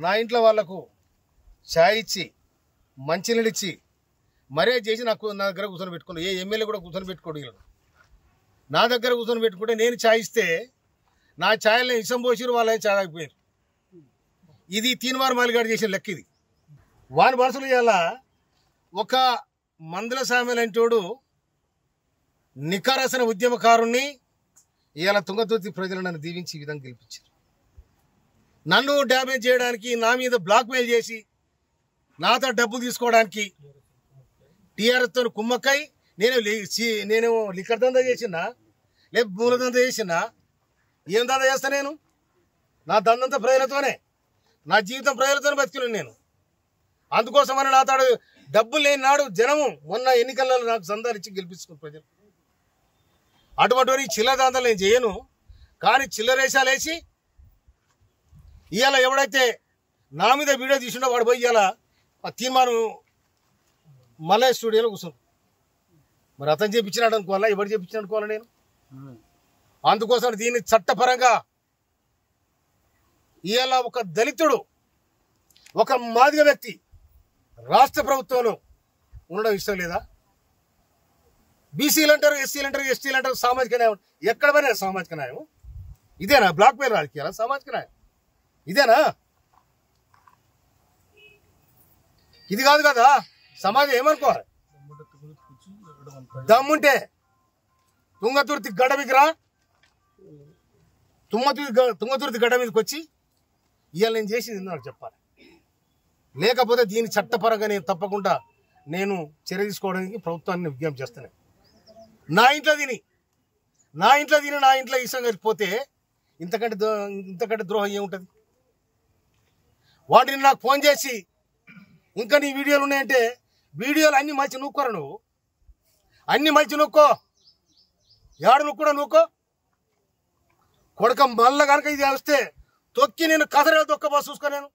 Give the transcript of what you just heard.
నా ఇంట్లో వాళ్లకు ఛాయ్ ఇచ్చి మంచినీళ్ళు ఇచ్చి మర్యాద చేసి నా దగ్గర కూర్చొని పెట్టుకున్నాను. ఏ ఎమ్మెల్యే కూడా కూర్చొని పెట్టుకోడు. నా దగ్గర కూర్చొని పెట్టుకుంటే నేను ఛాయ్ ఇస్తే నా ఛాయల్ని ఇసం పోసిరు, వాళ్ళని ఛాయ్ ఆగిపోయారు. ఇది తీన్మార్ మాలిగాడు చేసిన లెక్క. ఇది వాని మనసులు ఇవాళ ఒక మందుల సామెలంటోడు నికారసన ఉద్యమకారుణ్ణి ఇవాళ తుంగతుర్తి ప్రజలు నన్ను దీవించి ఈ విధంగా గెలిపించారు. నన్ను డ్యామేజ్ చేయడానికి, నా మీద బ్లాక్మెయిల్ చేసి నాతో డబ్బు తీసుకోవడానికి టీఆర్ఎస్తో కుమ్మక్కై నేను లిక్కర్ దందా చేసినా, లేకపోతే మూల దందా చేసినా, ఏం దందా చేస్తా? నేను నా దందంతా ప్రజలతోనే, నా జీవితం ప్రజలతోనే బతికినాను నేను. అందుకోసమని నాతో డబ్బులు లేని నాడు జనము మొన్న ఎన్నికల్లో నాకు సందాలు ఇచ్చి గెలిపించుకున్న ప్రజలు. అటువంటి చిల్లర దందాలు నేను చేయను. కానీ చిల్లరేషాలు వేసి ఇవాళ ఎవడైతే నా మీద వీడియో తీసుండో వాడు పోయి ఇవాళ తీర్మానం మల్లయ్య స్టూడియోలో కూర్చున్నాను. మరి అతను చేయించినాడు అనుకోవాలా, ఎవరు చేయించినాడు అనుకోవాలా నేను? అందుకోసం దీన్ని చట్టపరంగా ఇవాళ ఒక దళితుడు, ఒక మాదిగ వ్యక్తి రాష్ట్ర ప్రభుత్వంలో ఉండడం ఇష్టం లేదా? బీసీలు అంటారు, ఎస్సీలు అంటారు, ఎస్టీలు అంటారు, సామాజిక న్యాయం. ఎక్కడ పోయినా సామాజిక న్యాయం ఇదేనా? బ్లాక్ మెయిల్ రాజకీయాలా? సామాజిక న్యాయం ఇదేనా? ఇది కాదు కదా. సమాజం ఏమనుకోవాలి? దమ్ముంటే తుంగతుర్తి గడ్డ మీదరా, తుంగతుర్తి గడ్డ మీదకి వచ్చి ఇవాళ నేను చేసింది నాకు చెప్పాలి. లేకపోతే దీని చట్టపరంగా నేను తప్పకుండా చర్య తీసుకోవడానికి ప్రభుత్వాన్ని విజ్ఞప్తి చేస్తాను. నా ఇంట్లో తిని నా ఇంట్లో ఈసం పోతే ఇంతకంటే ద్రోహం ఏముంటుంది? వాటిని నాకు ఫోన్ చేసి ఇంకా నీ వీడియోలు ఉన్నాయంటే, వీడియోలు అన్ని మంచి నూక్కోరా, నువ్వు అన్ని మంచి నూక్కో, ఏడు నుక్కూడా నూక్కో కొడక. మళ్ళా కనుక ఇది వస్తే తొక్కి నేను కథరే దొక్కబా చూసుకో. నేను